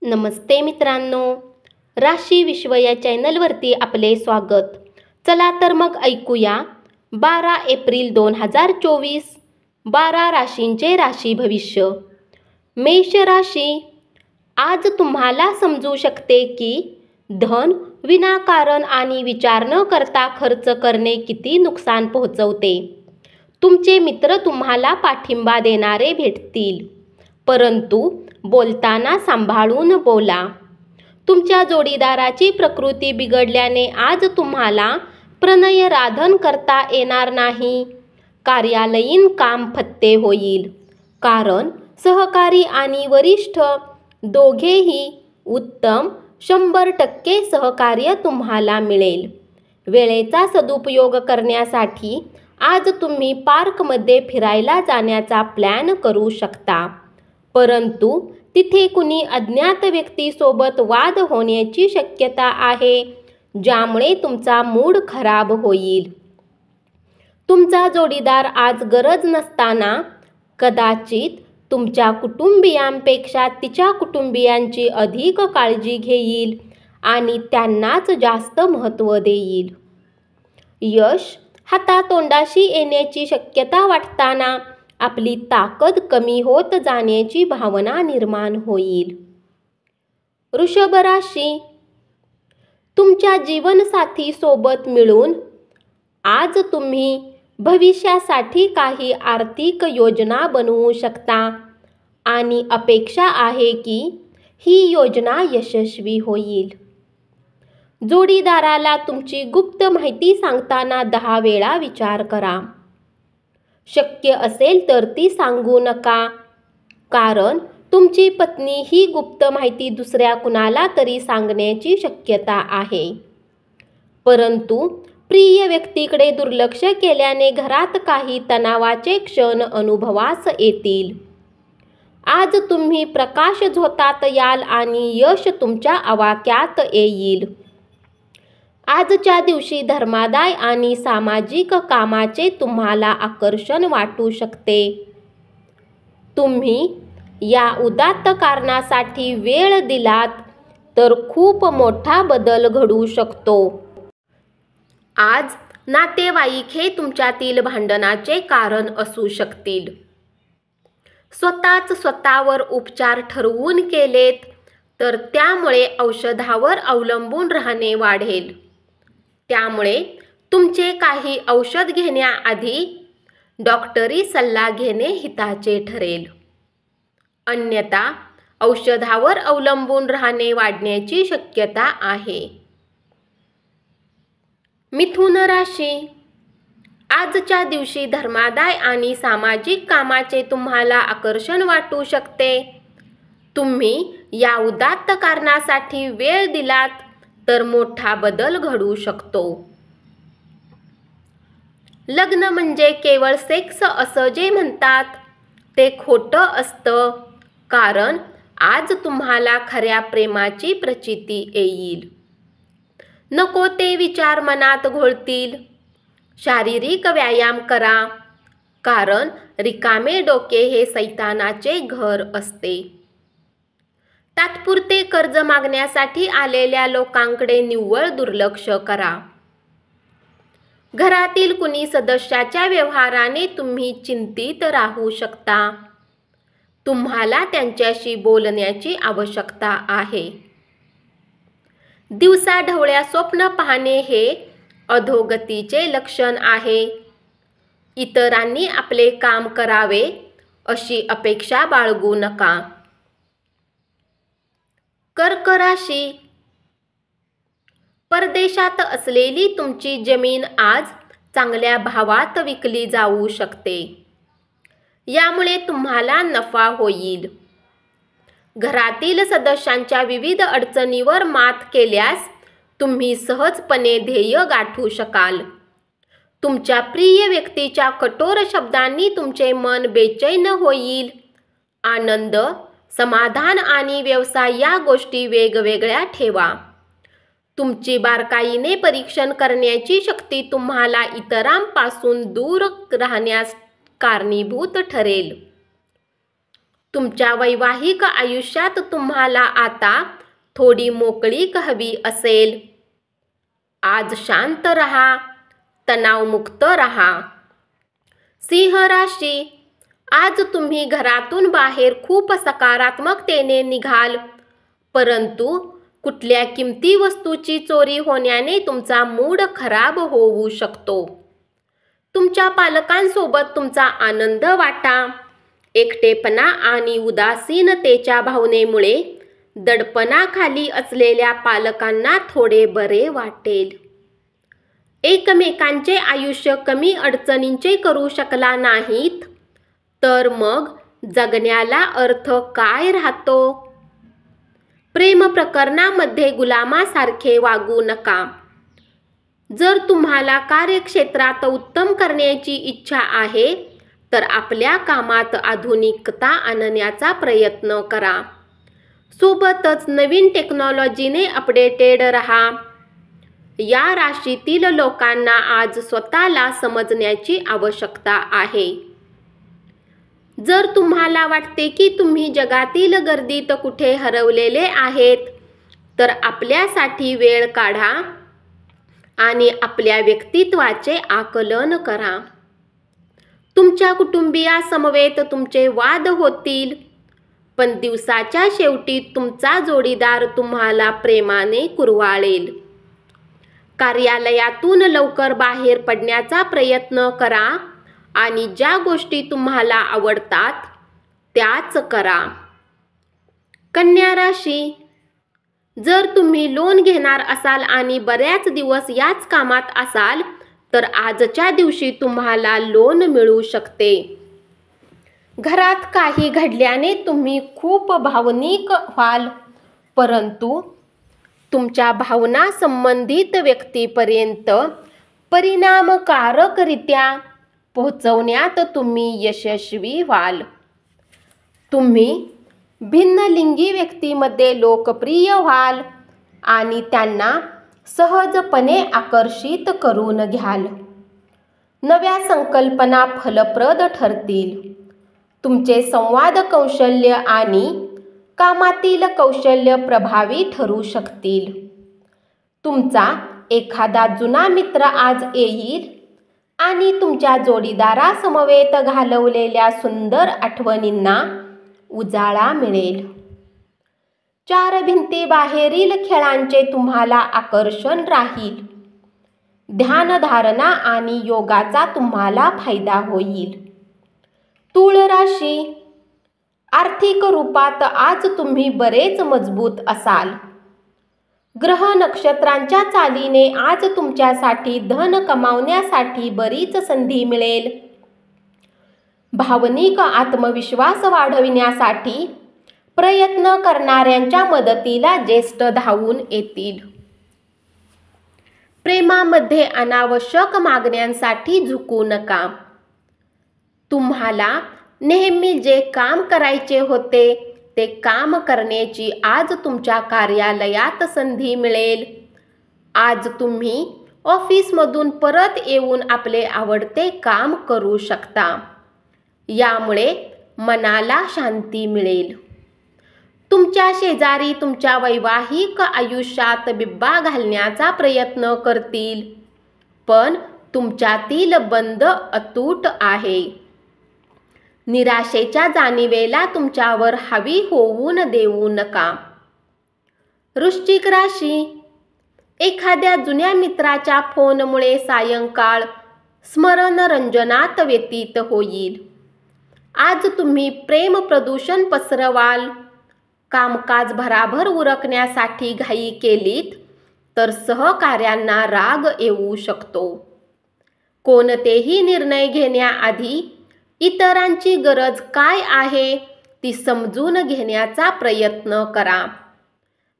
नमस्ते मित्रांनो, राशी विश्व या चॅनलवरती आपले स्वागत. चला तर मग ऐकूया 12 एप्रिल 2024 12 राशींचे राशी भविष्य. मेष राशी, आज तुम्हाला समजू शकते की धन विनाकारण आणि विचार न करता खर्च करणे किती नुकसान पोहोचवते. तुमचे मित्र तुम्हाला पाठिंबा देणारे भेटतील, परंतु बोलताना सांभाळून बोला. तुमच्या जोडीदाराची प्रकृती बिघडल्याने आज तुम्हाला प्रणयराधन करता येणार नाही. कार्यालयीन काम फत्ते होईल, कारण सहकारी आणि वरिष्ठ दोघेही उत्तम 100% सहकार्य तुम्हाला मिळेल. वेळेचा सदुपयोग करण्यासाठी आज तुम्ही पार्कमध्ये फिरायला जाण्याचा प्लॅन करू शकता, परंतु तिथे कुणी अज्ञात व्यक्तीसोबत वाद होण्याची शक्यता आहे, ज्यामुळे तुमचा मूड खराब होईल. तुमचा जोडीदार आज गरज नसताना कदाचित तुमच्या कुटुंबियांपेक्षा तिच्या कुटुंबियांची अधिक काळजी घेईल आणि त्यांनाच जास्त महत्त्व देईल. यश हातातोंडाशी येण्याची शक्यता वाटताना आपली ताकद कमी होत जाण्याची भावना निर्माण होईल. वृषभ राशी, तुमच्या जीवनसाथी सोबत मिळून आज तुम्ही भविष्यासाठी काही आर्थिक योजना बनवू शकता आणि अपेक्षा आहे की ही योजना यशस्वी होईल. जोडीदाराला तुमची गुप्त माहिती सांगताना 10 वेळा विचार करा. शक्य असेल तर ती सांगू नका, कारण तुमची पत्नी ही गुप्त माहिती दुसऱ्या कुणाला तरी सांगण्याची शक्यता आहे. परंतु प्रिय व्यक्तीकडे दुर्लक्ष केल्याने घरात काही तणावाचे क्षण अनुभवास येतील. आज तुम्ही प्रकाश झोतात याल आणि यश तुमच्या आवाक्यात येईल. आजच्या दिवशी धर्मादाय आणि सामाजिक कामाचे तुम्हाला आकर्षण वाटू शकते. तुम्ही या उदात्त कारणासाठी वेळ दिलात तर खूप मोठा बदल घडू शकतो. आज नातेवाईक हे तुमच्यातील भांडणाचे कारण असू शकतील. स्वतःवर उपचार ठरवून केलेत तर त्यामुळे औषधावर अवलंबून राहणे वाढेल. त्यामुळे तुमचे काही औषध घेण्याआधी डॉक्टरी सल्ला घेणे हिताचे ठरेल. अन्यथा औषधावर अवलंबून राहणे वाढण्याची शक्यता आहे. मिथुन राशी, आजच्या दिवशी धर्मादाय आणि सामाजिक कामाचे तुम्हाला आकर्षण वाटू शकते. तुम्ही या उदात्त कारणासाठी वेळ दिलात तर मोठा बदल घडू शकतो. लग्न म्हणजे केवळ सेक्स असं जे म्हणतात ते खोटं असतं, कारण आज तुम्हाला खऱ्या प्रेमाची प्रचिती येईल. नको ते विचार मनात घोळतील. शारीरिक व्यायाम करा, कारण रिकामे डोके हे सैतानाचे घर असते. तात्पुरते कर्ज मागण्यासाठी आलेल्या लोकांकडे निव्वळ दुर्लक्ष करा. घरातील कुणी सदस्याच्या व्यवहाराने तुम्ही चिंतित राहू शकता. तुम्हाला त्यांच्याशी बोलण्याची आवश्यकता आहे. दिवसाढवळ्या स्वप्न पाहणे हे अधोगतीचे लक्षण आहे. इतरांनी आपले काम करावे अशी अपेक्षा बाळगू नका. कर्क राशी, परदेशात असलेली तुमची जमीन आज चांगल्या भावात विकली जाऊ शकते. यामुळे तुम्हाला नफा होईल. घरातील सदस्यांच्या विविध अडचणीवर मात केल्यास तुम्ही सहजपणे ध्येय गाठू शकाल. तुमच्या प्रिय व्यक्तीच्या कठोर शब्दांनी तुमचे मन बेचैन होईल. आनंद, समाधान आणि व्यवसाय या गोष्टी वेगवेगळ्या ठेवा. तुमची बारकाईने परीक्षण करण्याची शक्ती तुम्हाला इतरांपासून दूर राहण्यास कारणीभूत ठरेल. तुमच्या वैवाहिक आयुष्यात तुम्हाला आता थोडी मोकळीक हवी असेल. आज शांत रहा, तणावमुक्त रहा. सिंह राशी, आज तुम्ही घरातून बाहेर खूप सकारात्मकतेने निघाल, परंतु कुठल्या किमती वस्तूची चोरी होण्याने तुमचा मूड खराब होऊ शकतो. तुमच्या पालकांसोबत तुमचा आनंद वाटा. एकटेपणा आणि उदासीनतेच्या भावनेमुळे दडपणाखाली असलेल्या पालकांना थोडे बरे वाटेल. एकमेकांचे आयुष्य कमी अडचणींचे करू शकला नाहीत तर मग जगण्याला अर्थ काय राहतो? प्रेम प्रकरणामध्ये गुलामासारखे वागू नका. जर तुम्हाला कार्यक्षेत्रात उत्तम करण्याची इच्छा आहे तर आपल्या कामात आधुनिकता आणण्याचा प्रयत्न करा. सोबतच नवीन टेक्नॉलॉजीने अपडेटेड रहा. या राशीतील लोकांना आज स्वतःला समजण्याची आवश्यकता आहे. जर तुम्हाला वाटते की तुम्ही जगातील गर्दीत कुठे हरवलेले आहेत तर आपल्यासाठी वेळ काढा आणि आपल्या व्यक्तित्वाचे आकलन करा. तुमच्या कुटुंबियासमवेत तुमचे वाद होतील, पण दिवसाच्या शेवटी तुमचा जोडीदार तुम्हाला प्रेमाने कुरवाळेल. कार्यालयातून लवकर बाहेर पडण्याचा प्रयत्न करा आणि ज्या गोष्टी तुम्हाला आवडतात त्याच करा. कन्या राशी, जर तुम्ही लोन घेणार असाल आणि बऱ्याच दिवस याच कामात असाल तर आजच्या दिवशी तुम्हाला लोन मिळू शकते. घरात काही घडल्याने तुम्ही खूप भावनिक व्हाल, परंतु तुमच्या भावना संबंधित व्यक्तीपर्यंत परिणामकारकरित्या पोहोचवण्यात तुम्ही यशस्वी व्हाल. तुम्ही भिन्नलिंगी व्यक्तीमध्ये लोकप्रिय व्हाल आणि त्यांना सहजपणे आकर्षित करून घ्याल. नव्या संकल्पना फलप्रद ठरतील. तुमचे संवाद कौशल्य आणि कामातील कौशल्य प्रभावी ठरू शकतील. तुमचा एखादा जुना मित्र आज येईल आणि तुमच्या जोडीदारासमवेत घालवलेल्या सुंदर आठवणींना उजाळा मिळेल. 4 भिंतीबाहेरील खेळांचे तुम्हाला आकर्षण राहील. ध्यानधारणा आणि योगाचा तुम्हाला फायदा होईल. तूळ राशी, आर्थिक रूपात आज तुम्ही बरेच मजबूत असाल. ग्रह नक्षत्रांच्या चालीने आज तुमच्यासाठी धन कमावण्यासाठी बरीच संधी मिळेल. भावनिक आत्मविश्वास वाढविण्यासाठी प्रयत्न करणाऱ्यांच्या मदतीला ज्येष्ठ धावून येतील. प्रेमामध्ये अनावश्यक मागण्यांसाठी झुकू नका. तुम्हाला नेहमी जे काम करायचे होते ते काम करण्याची आज तुमच्या कार्यालयात संधी मिळेल. आज तुम्ही ऑफिसमधून परत येऊन आपले आवडते काम करू शकता. यामुळे मनाला शांती मिळेल. तुमच्या शेजारी तुमच्या वैवाहिक आयुष्यात बिब्बा घालण्याचा प्रयत्न करतील, पण तुमच्यातील बंध अतूट आहे. निराशेच्या जाणीवेला तुमच्यावर हावी होऊन देऊ नका. वृश्चिक राशी, एखाद्या जुन्या मित्राच्या फोनमुळे सायंकाळ स्मरणरंजनात व्यतीत होईल. आज तुम्ही प्रेम प्रदूषण पसरवाल. कामकाज भराभर उरकण्यासाठी घाई केलीत तर सहकाऱ्यांना राग येऊ शकतो. कोणतेही निर्णय घेण्याआधी इतरांची गरज काय आहे ती समजून घेण्याचा प्रयत्न करा.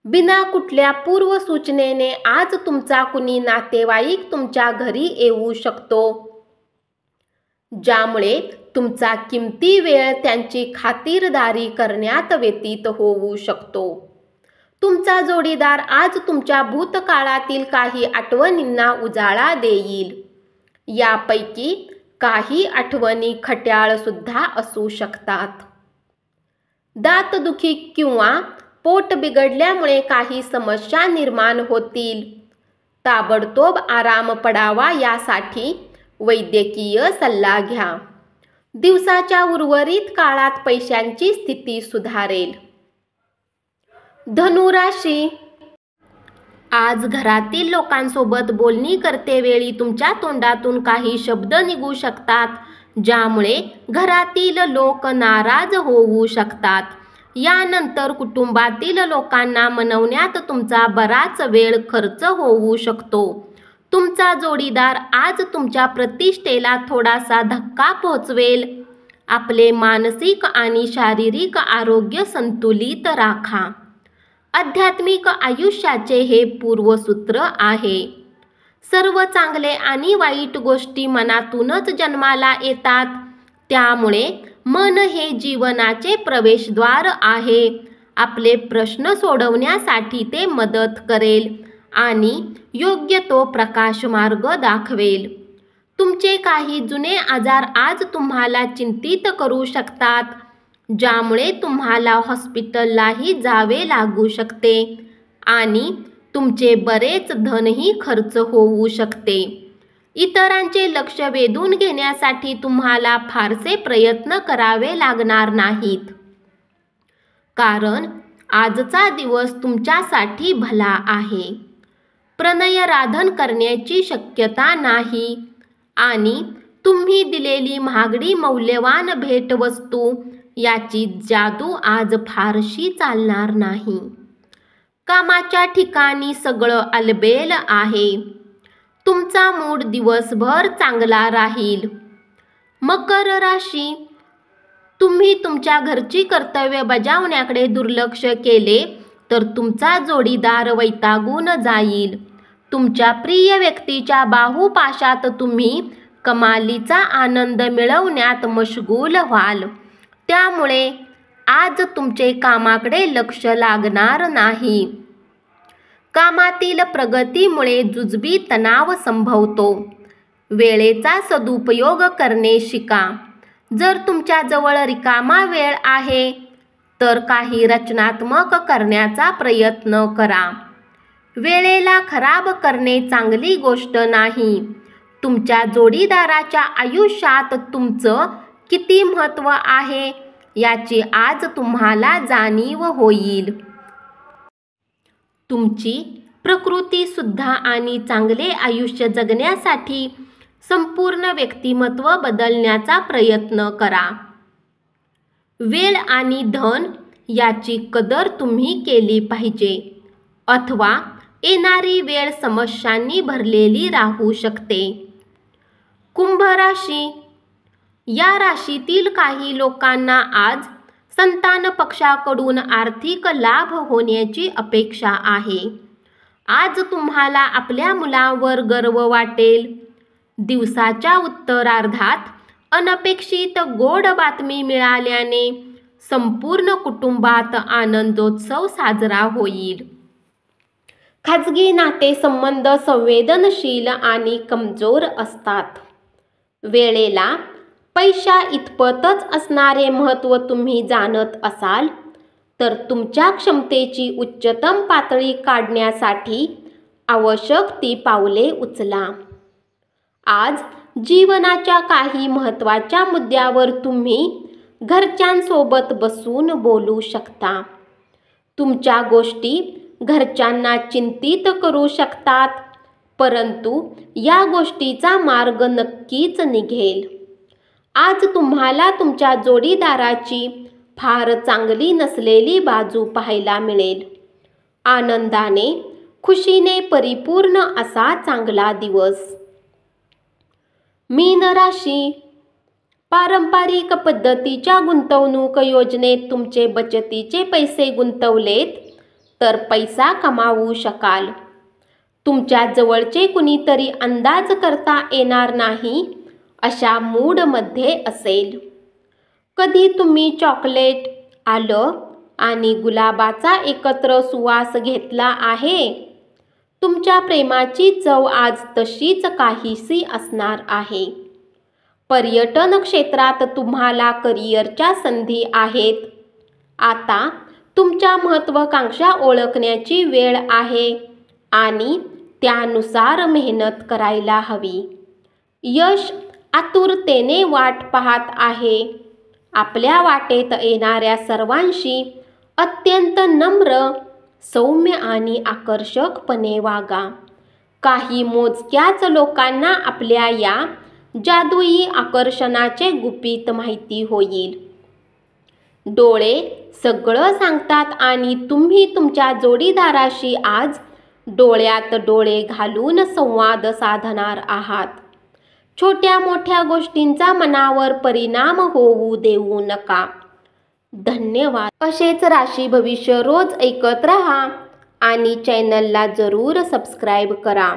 बिना कुठल्या पूर्वसूचनेने आज तुमचा कुणी नातेवाईक तुमच्या घरी येऊ शकतो, ज्यामुळे तुमचा किमती वेळ त्यांची खातिरदारी करण्यात व्यतीत होऊ शकतो. तुमचा जोडीदार आज तुमच्या भूतकाळातील काही आठवणींना उजाळा देईल. यापैकी काही आठवणी खट्याळ सुद्धा असू शकतात. दातदुखी किंवा पोट बिघडल्यामुळे काही समस्या निर्माण होतील. ताबडतोब आराम पडावा यासाठी वैद्यकीय सल्ला घ्या. दिवसाच्या उर्वरित काळात पैशांची स्थिती सुधारेल. धनु राशी, आज घरातील लोकांसोबत बोलणी करतेवेळी तुमच्या तोंडातून काही शब्द निघू शकतात, ज्यामुळे घरातील लोक नाराज होऊ शकतात. यानंतर कुटुंबातील लोकांना मनवण्यात तुमचा बराच वेळ खर्च होऊ शकतो. तुमचा जोडीदार आज तुमच्या प्रतिष्ठेला थोडासा धक्का पोहोचवेल. आपले मानसिक आणि शारीरिक आरोग्य संतुलित राखा. आध्यात्मिक आयुष्याचे हे पूर्वसूत्र आहे. सर्व चांगले आणि वाईट गोष्टी मनातूनच जन्माला येतात. त्यामुळे मन हे जीवनाचे प्रवेशद्वार आहे. आपले प्रश्न सोडवण्यासाठी ते मदत करेल आणि योग्य तो प्रकाश मार्ग दाखवेल. तुमचे काही जुने आजार आज तुम्हाला चिंतित करू शकतात, ज्यामुळे तुम्हाला हॉस्पिटललाही जावे लागू शकते आणि तुमचे बरेच धनही खर्च होऊ शकते. इतरांचे लक्ष वेधून घेण्यासाठी तुम्हाला फारसे प्रयत्न करावे लागणार नाहीत, कारण आजचा दिवस तुमच्यासाठी भला आहे. प्रणयराधन करण्याची शक्यता नाही आणि तुम्ही दिलेली महागडी मौल्यवान भेटवस्तू याची जादू आज फारशी चालणार नाही. कामाच्या ठिकाणी सगळं अलबेल आहे. तुमचा मूड दिवसभर चांगला राहील. मकर राशी, तुम्ही तुमच्या घरची कर्तव्य बजावण्याकडे दुर्लक्ष केले तर तुमचा जोडीदार वैतागून जाईल. तुमच्या प्रिय व्यक्तीच्या बाहुपाशात तुम्ही कमालीचा आनंद मिळवण्यात मशगूल व्हाल. त्यामुळे आज तुमचे कामाकडे लक्ष लागणार नाही. कामातील प्रगतीमुळे जुजबी तणाव संभवतो. वेळेचा सदुपयोग करणे शिका. जर तुमच्याजवळ रिकामा वेळ आहे तर काही रचनात्मक करण्याचा प्रयत्न करा. वेळेला खराब करणे चांगली गोष्ट नाही. तुमच्या जोडीदाराच्या आयुष्यात तुमचं किती महत्त्व आहे याची आज तुम्हाला जाणीव होईल. तुमची प्रकृती सुद्धा आणि चांगले आयुष्य जगण्यासाठी संपूर्ण व्यक्तिमत्व बदलण्याचा प्रयत्न करा. वेळ आणि धन याची कदर तुम्ही केली पाहिजे, अथवा येणारी वेळ समस्यांनी भरलेली राहू शकते. कुंभ राशी, या राशीतील काही लोकांना आज संतान पक्षाकडून आर्थिक लाभ होण्याची अपेक्षा आहे. आज तुम्हाला आपल्या मुलांवर गर्व वाटेल. दिवसाच्या उत्तरार्धात अनपेक्षित गोड बातमी मिळाल्याने संपूर्ण कुटुंबात आनंदोत्सव साजरा होईल. खाजगी नातेसंबंध संवेदनशील आणि कमजोर असतात. वेळेला पैशा इतपतच असणारे महत्त्व तुम्ही जाणत असाल तर तुमच्या क्षमतेची उच्चतम पातळी काढण्यासाठी आवश्यक ती पावले उचला. आज जीवनाच्या काही महत्त्वाच्या मुद्द्यावर तुम्ही घरच्यांसोबत बसून बोलू शकता. तुमच्या गोष्टी घरच्यांना चिंतित करू शकतात, परंतु या गोष्टीचा मार्ग नक्कीच निघेल. आज तुम्हाला तुमच्या जोडीदाराची फार चांगली नसलेली बाजू पाहायला मिळेल. आनंदाने, खुशीने परिपूर्ण असा चांगला दिवस. मीन राशी, पारंपरिक पद्धतीच्या गुंतवणूक योजनेत तुमचे बचतीचे पैसे गुंतवलेत तर पैसा कमावू शकाल. तुमच्या जवळचे कुणीतरी अंदाज करता येणार नाही अशा मूडमध्ये असेल. कधी तुम्ही चॉकलेट, आलं आणि गुलाबाचा एकत्र सुवास घेतला आहे? तुमच्या प्रेमाची चव आज तशीच काहीशी असणार आहे. पर्यटन क्षेत्रात तुम्हाला करिअरच्या संधी आहेत. आता तुमच्या महत्त्वाकांक्षा ओळखण्याची वेळ आहे आणि त्यानुसार मेहनत करायला हवी. यश आतुरतेने वाट पाहत आहे. आपल्या वाटेत येणाऱ्या सर्वांशी अत्यंत नम्र, सौम्य आणि आकर्षकपणे वागा. काही मोजक्याच लोकांना आपल्या या जादुई आकर्षणाचे गुपित माहिती होईल. डोळे सगळं सांगतात आणि तुम्ही तुमच्या जोडीदाराशी आज डोळ्यात डोळे घालून संवाद साधणार आहात. छोट्या मोठ्या गोष्टींचा मनावर परिणाम होऊ देऊ नका. धन्यवाद. असेच राशी भविष्य रोज ऐकत रहा आणि चॅनलला जरूर सबस्क्राईब करा.